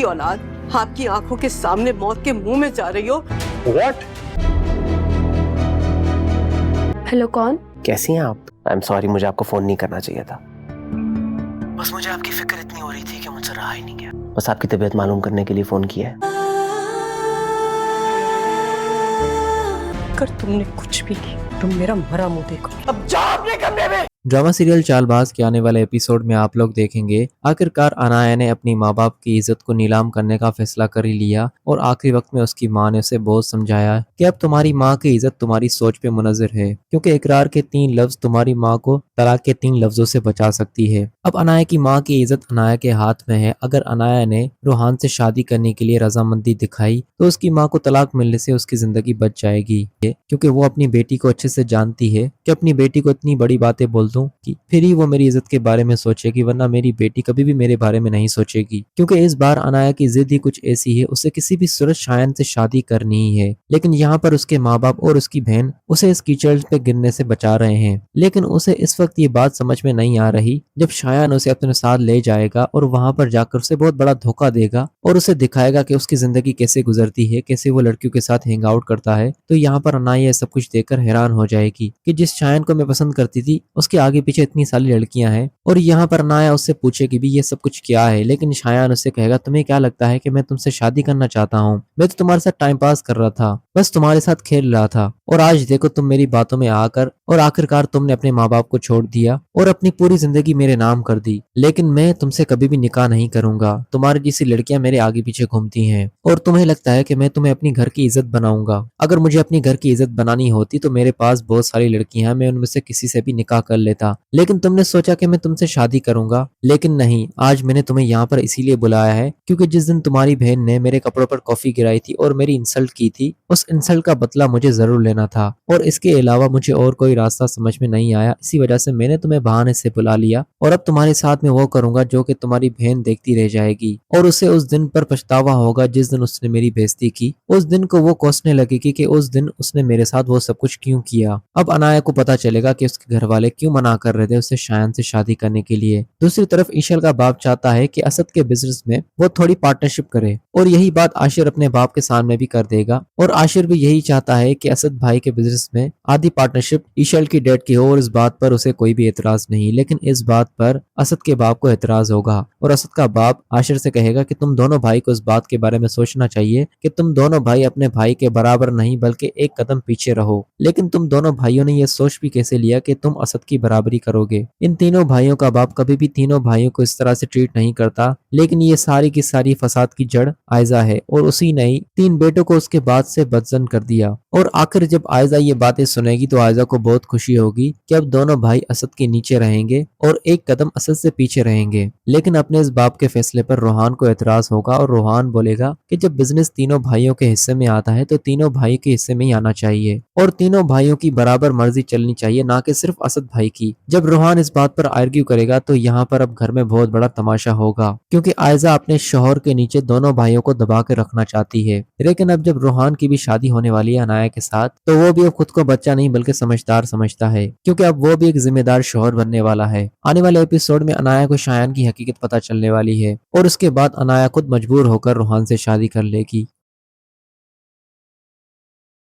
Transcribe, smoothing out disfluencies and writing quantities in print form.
औलाद आपकी आंखों के सामने मौत के मुंह में जा रही हो। What? हेलो, कौन? कैसी हैं आप? आई एम सॉरी, मुझे आपको फोन नहीं करना चाहिए था। बस मुझे आपकी फिक्र इतनी हो रही थी कि मुझसे रहा ही नहीं गया। बस आपकी तबीयत मालूम करने के लिए फोन किया है। अगर तुमने कुछ भी की तुम मेरा मरा मुंह देखो। अब जाओ अपने कमरे में। ड्रामा सीरियल चालबाज के आने वाले एपिसोड में आप लोग देखेंगे आखिरकार अनाया ने अपनी माँ बाप की इज्जत को नीलाम करने का फैसला कर ही लिया और आखिरी वक्त में उसकी माँ ने उसे बहुत समझाया कि अब तुम्हारी माँ की इज्जत तुम्हारी सोच पे मुनज़र है, क्योंकि इकरार के 3 लफ्ज तुम्हारी माँ को तलाक के 3 लफ्जों से बचा सकती है। अब अनाया की माँ की इज्जत अनाया के हाथ में है। अगर अनाया ने रोहान से शादी करने के लिए रजामंदी दिखाई तो उसकी माँ को तलाक मिलने से उसकी जिंदगी बच जाएगी, क्योंकि वो अपनी बेटी को अच्छे से जानती है कि अपनी बेटी को इतनी बड़ी बातें बोल दूं कि फिर ही वो मेरी इज्जत के बारे में सोचेगी, वरना मेरी बेटी कभी भी मेरे बारे में नहीं सोचेगी। क्योंकि इस बार अनाया की जिद ही कुछ ऐसी है, उसे किसी भी सूरत शायन से शादी करनी ही है। लेकिन यहाँ पर उसके माँ बाप और उसकी बहन उसे इस कीचड़ पे गिरने से बचा रहे हैं। लेकिन उसे इस वक्त ये बात समझ में नहीं आ रही, जब शायन उसे अपने साथ ले जाएगा और वहां पर जाकर उसे बहुत बड़ा धोखा देगा और उसे दिखाएगा कि उसकी जिंदगी कैसे गुजरती है, कैसे वो लड़कियों के साथ हैंग आउट करता है। तो यहाँ पर अनाया सब कुछ देखकर हैरान हो जाएगी कि जिस शायन को मैं पसंद करती थी उसके आगे पीछे इतनी सारी लड़कियां हैं। और यहाँ पर अनाया उससे पूछेगी भी ये सब कुछ क्या है, लेकिन शायन उससे कहेगा तुम्हें क्या लगता है कि मैं तुमसे शादी करना चाहता हूँ? मैं तो तुम्हारे साथ टाइम पास कर रहा था, बस तुम्हारे साथ खेल रहा था, और आज देखो तुम मेरी बातों में आकर और आखिरकार तुमने अपने माँ बाप को छोड़ दिया और अपनी पूरी जिंदगी मेरे नाम कर दी। लेकिन मैं तुमसे कभी भी निकाह नहीं करूंगा। तुम्हारी जैसी लड़कियां मेरे आगे पीछे घूमती हैं और तुम्हें लगता है कि मैं तुम्हें अपनी घर की इज्जत बनाऊंगा। अगर मुझे अपनी घर की इज्जत बनानी होती तो मेरे पास बहुत सारी लड़कियां हैं, मैं उनमें से किसी से भी निकाह कर लेता। लेकिन तुमने सोचा कि मैं तुमसे शादी करूंगा, लेकिन नहीं। आज मैंने तुम्हें यहाँ पर इसीलिए बुलाया है क्योंकि जिस दिन तुम्हारी बहन ने मेरे कपड़ों पर कॉफी गिराई थी और मेरी इंसल्ट की थी, उस इंसल्ट का बदला मुझे जरूर लेना था और इसके अलावा मुझे और कोई रास्ता समझ में नहीं आया। इसी वजह से मैंने तुम्हें बहाने से बुला लिया और अब तुम्हारे साथ में वो करूंगा जो कि तुम्हारी बहन देखती रह जाएगी और उसे उस दिन पर पछतावा होगा जिस दिन उसने मेरी बेइज्जती की। उस दिन को वो कोसने लगेगी कि उस दिन उसने मेरे साथ वो सब कुछ क्यों किया। अब अनाया को पता चलेगा कि उसके घर वाले क्यों मना कर रहे थे उसे शायन से शादी करने के लिए। दूसरी तरफ ईशल का बाप चाहता है कि असद के बिजनेस में वो थोड़ी पार्टनरशिप करे और यही बात आशिर अपने बाप के सामने भी कर देगा और आशिर भी यही चाहता है कि असद भाई के बिजनेस में आधी पार्टनरशिप ईशल की डैड की हो और इस बात पर उसे कोई भी एतराज नहीं। लेकिन इस बात पर असद के बाप को एतराज होगा और असद का बाप आशिर से कहेगा कि तुम दोनों भाई को इस बात के बारे में सोचना चाहिए कि तुम दोनों भाई अपने भाई के बराबर नहीं बल्कि एक कदम पीछे रहो। लेकिन तुम दोनों भाइयों ने यह सोच भी कैसे लिया कि तुम असद की बराबरी करोगे? इन तीनों भाइयों का बाप कभी भी तीनों भाइयों को इस तरह से ट्रीट नहीं करता, लेकिन ये सारी की सारी फसाद की जड़ आयजा है और उसी ने ही 3 बेटों को उसके बाद से बदजन कर दिया। और आखिर जब आयजा ये बातें सुनेगी तो आयजा को बहुत खुशी होगी कि अब दोनों भाई असद के नीचे रहेंगे और एक कदम असद से पीछे रहेंगे। लेकिन अपने इस बाप के फैसले पर रोहान को एतराज होगा और रोहान बोलेगा कि जब बिजनेस तीनों भाइयों के हिस्से में आता है तो तीनों भाई के हिस्से में ही आना चाहिए और तीनों भाइयों की बराबर मर्जी चलनी चाहिए, ना कि सिर्फ असद भाई की। जब रोहान इस बात पर आर्ग्यू करेगा तो यहाँ पर अब घर में बहुत बड़ा तमाशा होगा, क्योंकि आयजा अपने शौहर के नीचे दोनों भाइयों को दबा के रखना चाहती है। लेकिन अब जब रोहान की भी शादी होने वाली है अनाया के साथ, तो वो भी अब खुद को बच्चा नहीं बल्कि समझदार समझता है, क्योंकि अब वो भी एक जिम्मेदार शौहर बनने वाला है। आने वाले एपिसोड में अनाया को शायन की हकीकत पता चलने वाली है और उसके बाद अनाया खुद मजबूर होकर रोहान से शादी कर लेगी।